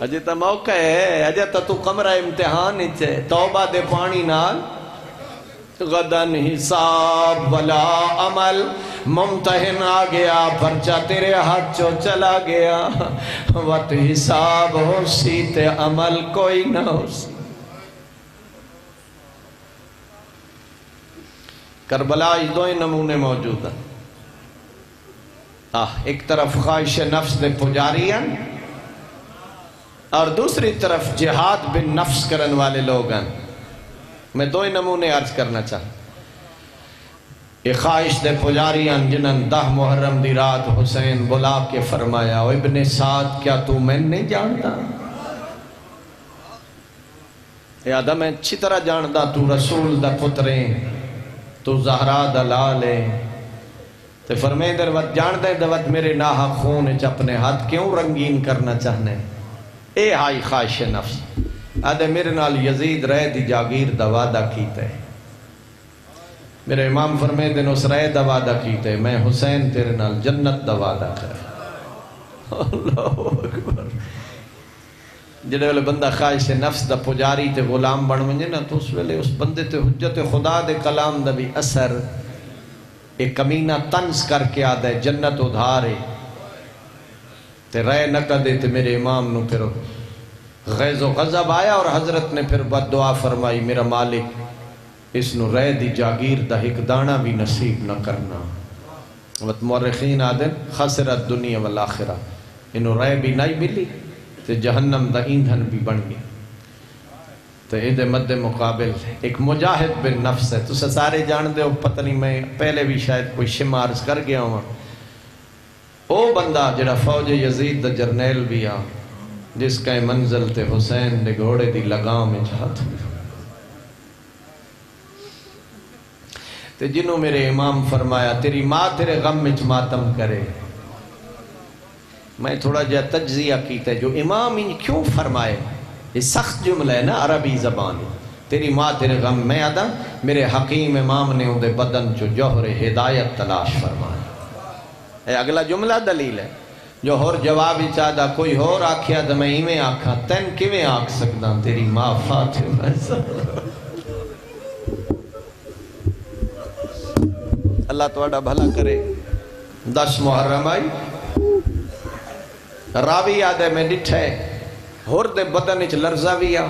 اجے تا موقع ہے اجے تا تو کمرہ امتحان چھے توبہ دے پانی نال غدن حساب ولا عمل ممتحن آ گیا پرچہ تیرے ہاتھ چو چلا گیا وقت حساب ہو سی تے عمل کوئی نہ ہو سی کربلا دو نمونے موجود ہیں ایک طرف خواہش نفس دے پجاری ہیں اور دوسری طرف جہاد بن نفس کرن والے لوگ ہیں میں دو نمونے عرض کرنا چاہتا ایک خواہش دے پجاری ہیں جنہاں 10 محرم دی رات حسین بلا کے فرمایا ابن سعد کیا تو میں نہیں جانتا یادہ میں اچھی طرح جانتا تو رسول دا پتریں تو زہرا دلالے تے فرمائے در وقت جان دے وقت میرے ناحق خون اچھ اپنے ہاتھ کیوں رنگین کرنا چاہنے اے آئی خواہش نفس آدھے میرے نال یزید رہ دی جاگیر دا وعدہ کیتے میرے امام فرمائے دن اس رہ دا وعدہ کیتے میں حسین تیرے نال جنت دا وعدہ کر اللہ اکبر جڑے والے بندہ خواہش نفس دا پجاری تے غلام بن منجے نا تو اس ویلے اس بندے تے حجت خدا دے کلام دا بھی اثر ایک کمینہ تنز کر کے آدھے جنت ادھارے تے رہ نہ دے تے میرے امام نو پھر غیظ و غضب آیا اور حضرت نے پھر بد دعا فرمائی میرا مالک اس نو رہ دی جاگیر دا ایک دانہ بھی نصیب نہ کرنا وقت مورخین آدھے خسرت دنیا والآخرہ انہوں رہ بھی نہیں ملی تے جہنم دا ایندھن بھی بن گئی تو ایدے مد مقابل ایک مجاہد بن نفس ہے تو سارے جان دے ہو پتہ نہیں میں پہلے بھی شاید کوئی شمارز کر گیا ہوں او بندہ جڑا فوج یزید دا جرنیل بھی آ جس کا منزل تے حسین دے گھوڑے دی لگام میں جہت تے جنہوں میرے امام فرمایا تیری ماں تیرے غم میں ماتم کرے میں تھوڑا جا تجزیہ کیتا ہے جو امام ان کیوں فرمائے یہ سخت جملہ ہے نا عربی زبان تیری ماں تیرے غم میں آدھا میرے حکیم امام نے اندے بدن جو جوہر ہدایت تلاش فرمایا اے اگلا جملہ دلیل ہے جو ہور جوابی چاہدہ کوئی ہور آکھیا دا میں ہی آکھا تین کیویں آکھ سکتا تیری ماں فاطمہ اللہ توڑا بھلا کرے 10 محرم آئی راوی آدھے میں ڈٹھے ہور دے بدن اچھ لرزہ بھی آ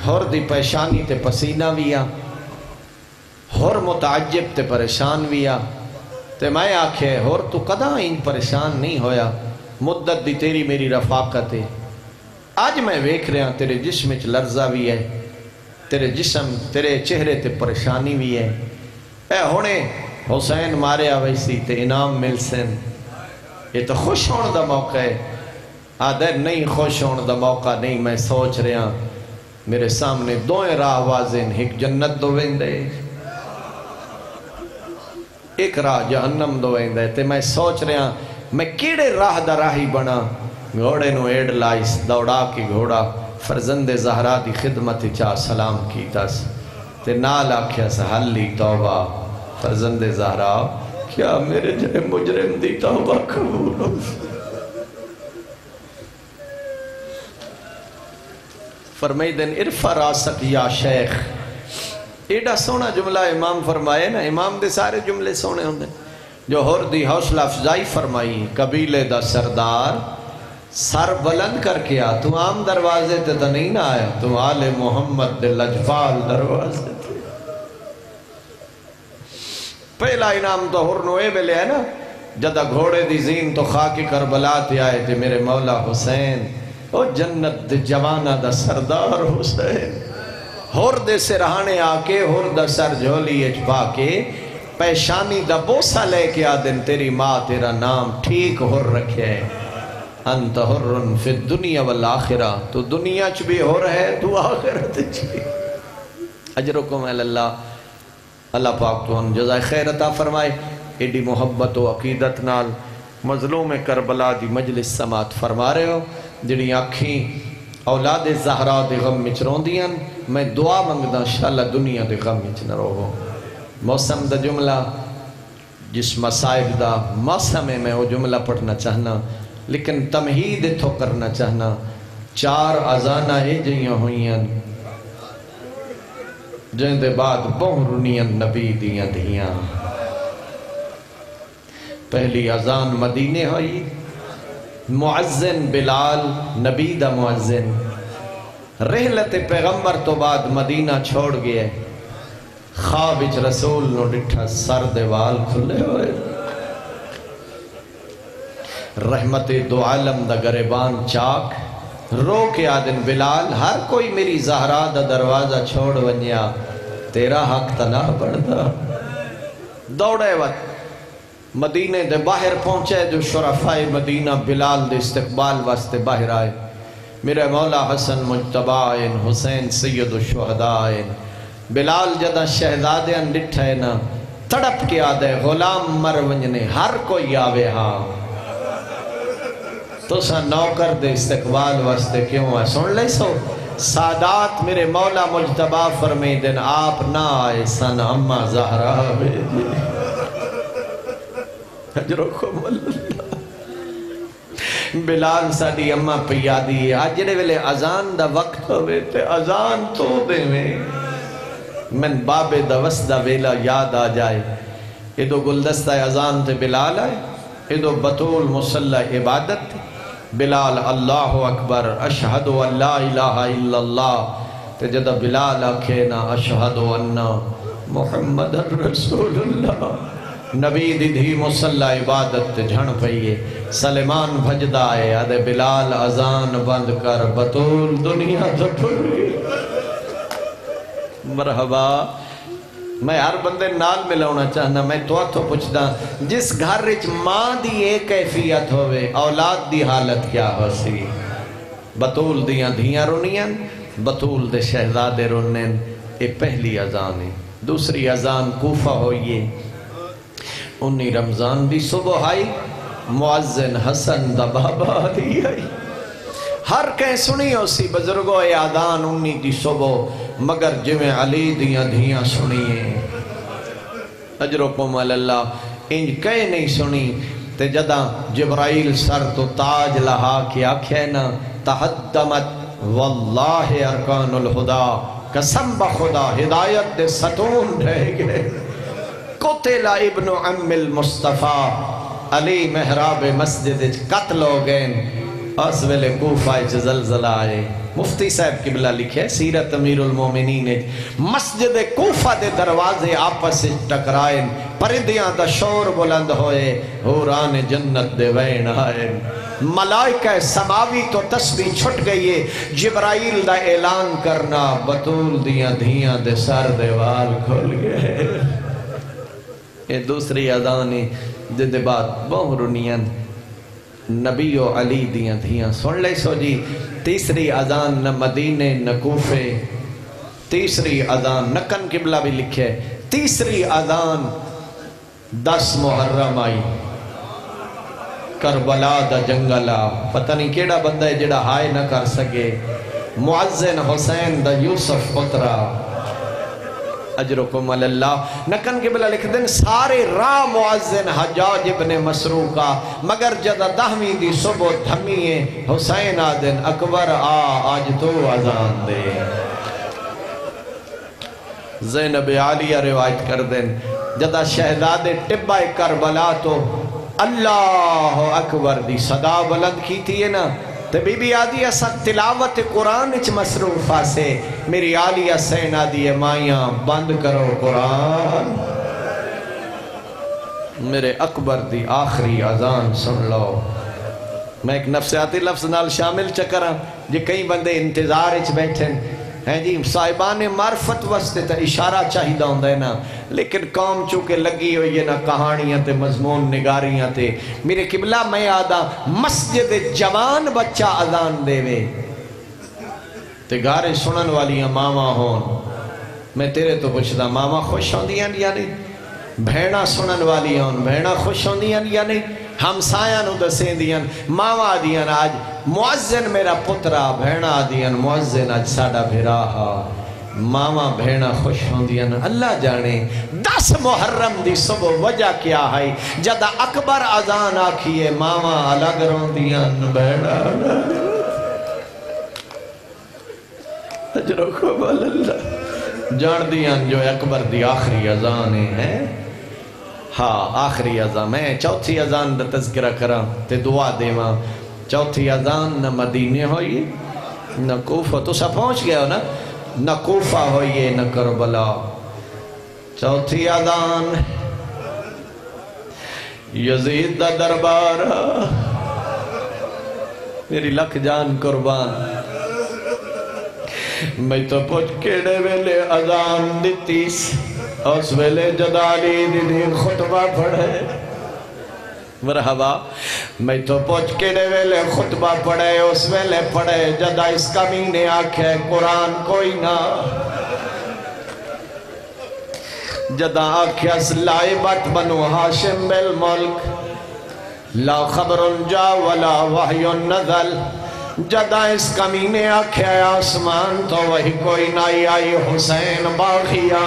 ہور دی پیشانی تے پسینہ بھی آ ہور متعجب تے پریشان بھی آ تے میں آکھے ہور تو قداں ان پریشان نہیں ہویا مدت دی تیری میری رفاقت ہے آج میں ویکھ رہا تیرے جسم اچھ لرزہ بھی ہے تیرے جسم تیرے چہرے تے پریشانی بھی ہے اے ہونے حسین مارے آویسی تے انعام مل سن یہ تو خوش ہونے دا موقع ہے آدھے نہیں خوش ہونے دا موقع نہیں، میں سوچ رہا میرے سامنے دوئیں راہ واضح، ایک جنت دو ویندے ایک راہ جہنم دو ویندے، تے میں سوچ رہا میں کیڑے راہ دا راہی بنا۔ گھوڑے نو ایڈ لائس دوڑا کے گھوڑا فرزند زہرا دی خدمت چاہ سلام کیتا س تے نال آکھیا سا حلی توبہ فرزند زہرا، کیا میرے جائے مجرم دی توبہ قبول ہو؟ فرمائی دن ارفع راسک یا شیخ، ایڈا سونا جملہ امام فرمائے نا، امام دے سارے جملے سونے ہوں دے، جو ہور دی حوصلہ افزائی فرمائی، قبیلے دا سردار سر بلند کر کے آ، تو عام دروازے تے تو نہیں نہ آیا، تو آل محمد دے لجپال دروازے تے۔ پہلا انعام تو ہور نوے بلے ہے نا، جدہ گھوڑے دی زین تو خاک کربلا تے آئے تھے میرے مولا حسین، او جنت دے جوانہ دا سردار حسین، ہور دے سرہانے آکے ہور دا سر جھولی اچپا کے پیشانی دا بوسا لے کے آدن تیری ماں تیرا نام ٹھیک ہور رکھے، انت حرن فی الدنیا والآخرہ، تو دنیا چ بھی ہو رہے تو آخرت چ بھی۔ اجرکم اللہ، اللہ پاک تو ان جزائے خیر عطا فرمائے۔ ایڈی محبت و عقیدت نال مظلوم کربلا دی مجلس سماعت فرما رہے ہو، جڑی آنکھیں اولاد زہرا دے غم وچ روندیاں، میں دعا منگدا انشاءاللہ دنیا دے غم وچ نہ روو۔ موسم دا جملہ جس مصائب دا موسم ہے، میں وہ جملہ پڑھنا چاہنا، لیکن تمہید اتھو کرنا چاہنا۔ 4 اذانہ ہی جئیاں ہوئیاں جن دے بعد بہرنیاں نبی دیاں دیاں۔ پہلی اذان مدینے ہوئی، معزن بلال نبی دا معزن، رحلت پیغمبر تو بعد مدینہ چھوڑ گئے، خواب اچ رسول نو ڈٹھا سر دے وال کھلے ہوئے، رحمت دو عالم دا گریبان چاک، رو کے آدن بلال ہر کوئی میری زہرا دا دروازہ چھوڑ ونیا، تیرا حق تنا بڑھدا۔ دوڑے وقت مدینے دے باہر پہنچے، جو شرفائے مدینہ بلال دے استقبال واسطے باہر آئے، میرے مولا حسن مجتبہ آئین، حسین سید الشہداء آئین۔ بلال جدہ شہزادیاں ڈٹھے نا تڑپ کے آدھے غلام مر ونجنے، ہر کوئی آوے ہاں تو سا نوکر دے استقبال واسطے کیوں ہے؟ سن لے سو سادات میرے مولا مجتبہ فرمائی دن آپ نہ آئے سن اما زہرا بھیجی، اجرکم اللہ۔ بلال ساڑی اما پیادی ہے، آج جڑے ویلے اذان دا وقت ہوئے تے اذان تو دے میں من باب دا وسدہ ویلا یاد آ جائے، ادو گلدستہ اذان تے بلال آئے، ادو بطول مسلح عبادت تے بلال اللہ اکبر اشہد ان لا الہ الا اللہ، تے جدہ بلال آکھے نا اشہد ان محمد رسول اللہ، نبی دی دھی مسلح عبادت تے جھن پئیے، سلیمان بھجدہ آئے، آدھے بلال اذان بند کر بطول دنیا دھٹھوئی۔ مرحبا، میں ہر بندے نال ملاؤنا چاہنا، میں تو پوچھدا جس گھر وچ ماں دی ایک کیفیت ہوئے، اولاد دی حالت کیا ہو سی؟ بطول دیاں دھیاں رونیاں، بطول دے شہزادے رونیں، یہ پہلی اذان ہے۔ دوسری اذان کوفہ ہوئیے، 19 رمضان دی صبح آئی، معزن حسن دا بابا دی آئی، ہر کہیں سنی ہو سی بزرگو اے آدان 19 دی صبح، مگر جویں علی دیاں دھیاں سنیے، اجرکم اللہ، انج کہیں نہیں سنی، تے جدہ جبرائیل سر تو تاج لہا کے آکھے نا تحدمت واللہ ارکان الہدا، قسم بخدا ہدایت دے ستون رہ گئے، قتل ابن عم المصطفیٰ، علی محراب مسجد قتل ہو گئے، اس ویلے کوفہ اچ زلزلہ آئے۔ مفتی صاحب قبلہ لکھے سیرت امیر المومنین، مسجد کوفہ دے دروازے آپس ٹکرائیں، پرندیاں دا شور بلند ہوئے، حوران جنت دے وین آئے، ملائکہ سماوی تو تسبیح چھٹ گئی، جبرائیل دا اعلان کرنا، بطول دیاں دھیاں دے سر دے وال کھول گئے۔ یہ دوسری اذان ہے، جدے بعد بہرنیاں نبی و علی دیاں دھیاں سن لے سو جی تیسری اذان نہ مدینے نہ کوفے تیسری اذان نکن قبلہ بھی لکھے تیسری اذان 10 محرم آئی کربلا دا جنگلا پتہ نہیں کیڑا بندہ ہے جڑا ہائے نہ کر سکے معزن حسین دا یوسف پترا اجرکم اللہ نکن قبلہ لکھ دیں سارے راہ معزن حجاج ابن مسروقہ مگر جدہ 10ویں دی صبح دھمیے حسین آدن اکبر آج تو اذان دے زینب عالیہ روایت کر دیں جدہ شہزاد ٹبہ کربلا تو اللہ اکبر دی صدا بلند کی تھی نا تو بی بی آدھی ایسا تلاوت قرآن اچ مصروفہ سے میری عالیہ سین آدھی ہے مائیاں بند کرو قرآن میرے اکبر دی آخری اذان سن لو میں ایک نفسیاتی لفظ نال شامل چکرہ جی کئی بندے انتظار اچ بیٹھیں ہیں جی صاحبان معرفت واسطے تا اشارہ چاہیدہ ہوندہ ہے نا لیکن قوم چونکہ لگی ہوئی ہے نا کہانیاں تے مضمون نگاریاں تے میرے قبلہ میں آدھا مسجد جوان بچہ اذان دے وے تے گارے سنن والیاں ماما ہون میں تیرے تو پوچھتا ماما خوش ہوندیاں یا نہیں بھیڑا سنن والیاں ہون بھیڑا خوش ہوندیاں یا نہیں ہمسایاں نو دسیں دیاں ماما دیاں آج معزن میرا پترا بھیڑا دیاں معزن آج ساڑا بھراہا ماما بھیڑا خوش ہوندیاں اللہ جانے 10 محرم دی صبح وجہ کیا ہے جدہ اکبر اذان آکھیے ماما الگ روندیاں بھیڑا اجرکم اللہ جان دیاں جو اکبر دی آخری اذانے ہیں ہاں آخری اذان میں چوتھی اذان دا تذکرہ کرا تے دعا دیواں چوتھی اذان نہ مدینے ہوئی نہ کوفہ تو سا پہنچ گیا ہو نا نہ کوفہ ہوئی نہ کربلا چوتھی اذان یزید دا دربار میری لکھ جان قربان میں تو پوچھ کیڑے ویلے اذان دیتیس اس ویلے جدالی دی خطبہ پڑھے مرحبا میں تو پوچھ کیڑے ویلے خطبہ پڑھے اس ویلے پڑھے جدہ اس کمینے آکھے قرآن کوئی نہ جدہ آکھے اس لائبت بنو ہاشم بالملک لا خبر جا ولا وحی نزل جدہ اس کمینے آکھے آسمان تو وہی کوئی نہ آئی حسین باغیہ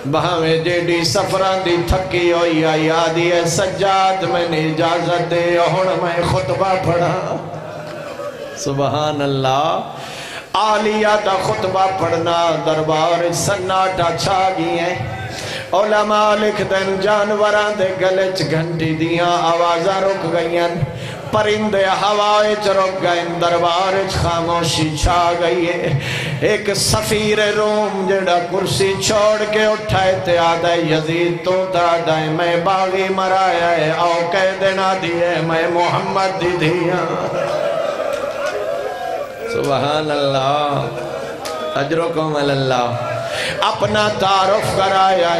بہاویں جیڈی سفران دی تھکی ہوئی آئی آدھی ہے سجاد میں نے اجازت دے ہون میں خطبہ پڑھا سبحان اللہ عالیہ دا خطبہ پڑھنا دربار سناٹا چھا گئی ہیں علماء لکھ دن جانوران دے گلچ گھنٹی دیاں آوازہ رک گئیں پرندے ہوائے رک گئے دربار خاموشی چھا گئی ہے ایک سفیر روم جڑا کرسی چھوڑ کے اٹھائے تے آدھے یزید تو دادائے میں باغی مرایا ہے آؤ کہہ دینا دیئے میں محمد دی دیا سبحان اللہ اجرکم اللہ اپنا تعارف کرایا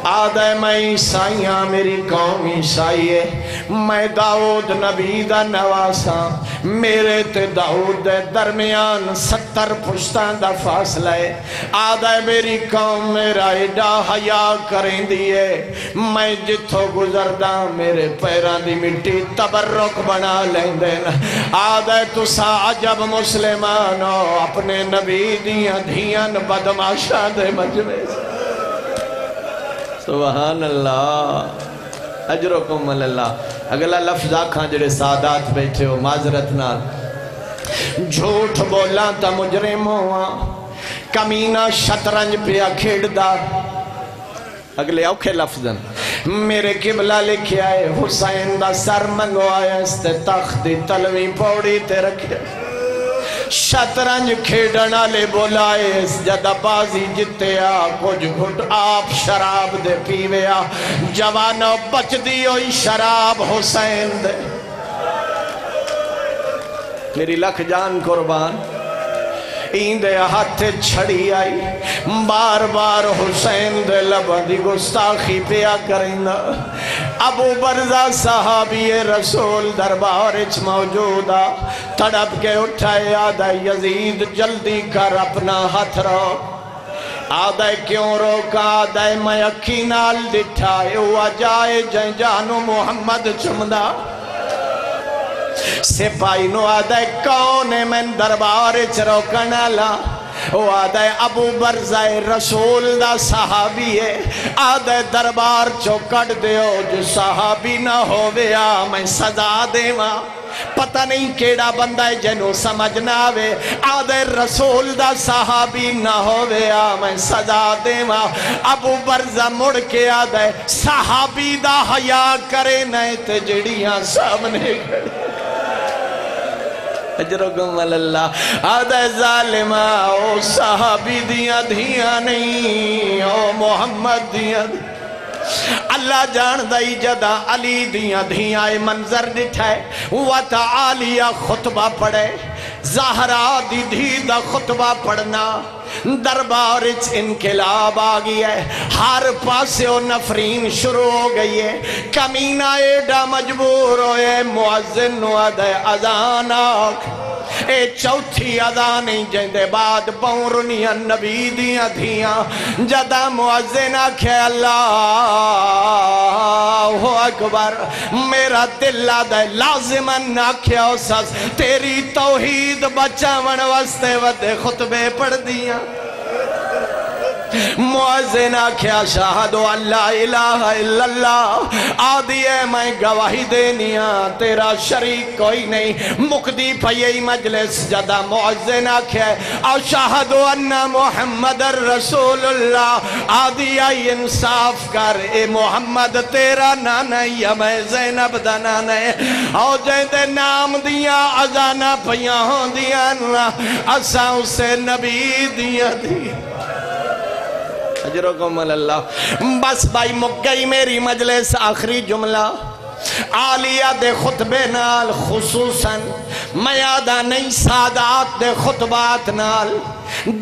آدھے میں عیسائیاں میری قوم عیسائی ہے میں داؤد نبی دا نواسا میرے تے داؤد دے درمیان 70 پشتان دا فاصلہ ہے آدھے میری قوم میرا ایڈا حیا کریں دیئے میں جتھو گزردہ میرے پیران دی مٹی تبرک بنا لیں دینا آدھے تسا عجب مسلمانو اپنے نبی دیاں دھیان بدماشا دے مجمع سے سبحان اللہ اجرکم اللہ اگلا لفظ آکھاں جڑے سادات بیٹھے ہو معذرت نال جھوٹ بولا تا مجرم ہوا کمینہ شطرنج پیا کھیڑ دا اگلے اوکھے لفظاً میرے قبلہ لکھیا ہے حسین دا سر منگو آیا اس تے تختی تلوی پوڑی تے رکھیا شطرنج کھیڑنا لے بولائے اس جدہ بازی جتے آ کچھ گھٹ آپ شراب دے پیوے آ جوانو بچ دی ہوئی شراب حسین دے میری لکھ جان قربان ایندے ہاتھ چھڑی آئی بار بار حسین دے لباں دی گستاخی پیا کرنا ابو برزہ صحابی رسول دربار اچ موجودا تڑپ کے اٹھائے آدھا یزید جلدی کر اپنا ہاتھ روک آدھے کیوں روکا آدھے میں اکھی نال دٹھائے ہوا جائے جائے جانو محمد چمدہ سپاہی نو آدھے کونے میں دربار اچ روکنا لا وہ آدھے ابو برزہ رسول دا صحابی ہے آدھے دربار چو کٹ دیو جو صحابی نہ ہویا میں سزا دے ماں پتہ نہیں کیڑا بندہ ہے جنو سمجھ نہ آوے آدھے رسول دا صحابی نہ ہویا میں سزا دے ماں ابو برزہ مڑ کے آدھے صحابی دا حیا کرے نہیں تے جڑیاں سامنے کھڑے اجرکم اللہ آدھے ظالمہ او صحابی دیاں دھیاں نہیں او محمد دیاں اللہ جان دائی جدا علی دیاں دھیاں منظر نٹھائے وَتَعَالِيَ خطبہ پڑھے زہرا دی دھی دا خطبہ پڑھنا دربار اچ انقلاب آگئی ہے ہر پاسے و نفرین شروع ہو گئی ہے کمینہ ایڈا مجبور ہوئے معزن نو آدھے اذان آکھ اے چوتھی اذانی جندے بعد پورنیاں نبی دیاں دھیاں جدا معزن آکھے اللہ اکبر میرا دل آدھے لازماً آکھے اوسس تیری توحید بچاون واسطے ودے خطبے پڑھ دیاں معزن آکھیا شہدو اللہ الہ الا اللہ آدھی ہے میں گواہی دینیاں تیرا شریک کوئی نہیں مقدی پہیئی مجلس جدا معزن آکھیا اشہدو انہ محمد رسول اللہ آدھی آئی انصاف کر اے محمد تیرا نانا یا میں زینب دا نانا او جیندے نام دیاں ازانا پہیاں ہوں دیاں اساں اسے نبی دیاں دیاں اجرکم اللہ بس بھائی مک گئی میری مجلس آخری جملہ عالیہ دے خطبے نال خصوصاً میادہ نہیں سادات دے خطبات نال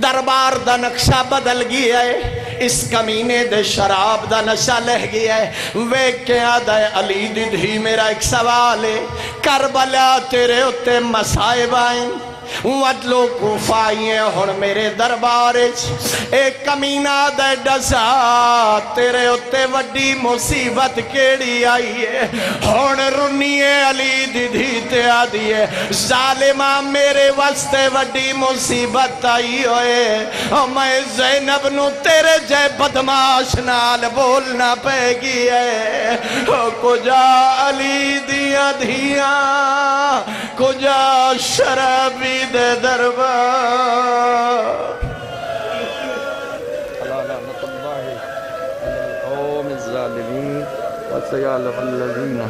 دربار دا نقشہ بدل گیا ہے اس کمینے دے شراب دا نشہ لہ گیا ہے ویک کے آدھے علی دی دھی میرا ایک سوال ہے کربلا تیرے اتے مسائب آئیں وڈلو کوفائیں ہون میرے دربارج ایک کمینہ دے ڈسا تیرے اتے وڈی مصیبت کیڑی آئی ہے ہون رنیے علی دی دھیتے آدھیے ظالمہ میرے واسطے وڈی مصیبت آئی ہوئے میں زینب نو تیرے جے بدماش نال بولنا پہ گی ہے کجا علی دیا دھیاں کجا شرابی دے دربار اللہ لعنت اللہ علی القوم الظالمین وسیالف الذین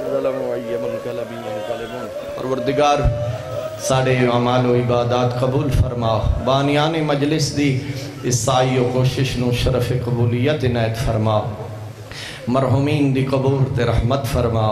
ظلموا ای منقلبی انقلبون پروردگار ساڑھے اعمال و عبادات قبول فرما بانیان مجلس دی اس سائی و کوشش نو شرف قبولیت عنایت فرما مرحومین دی قبور تے رحمت فرما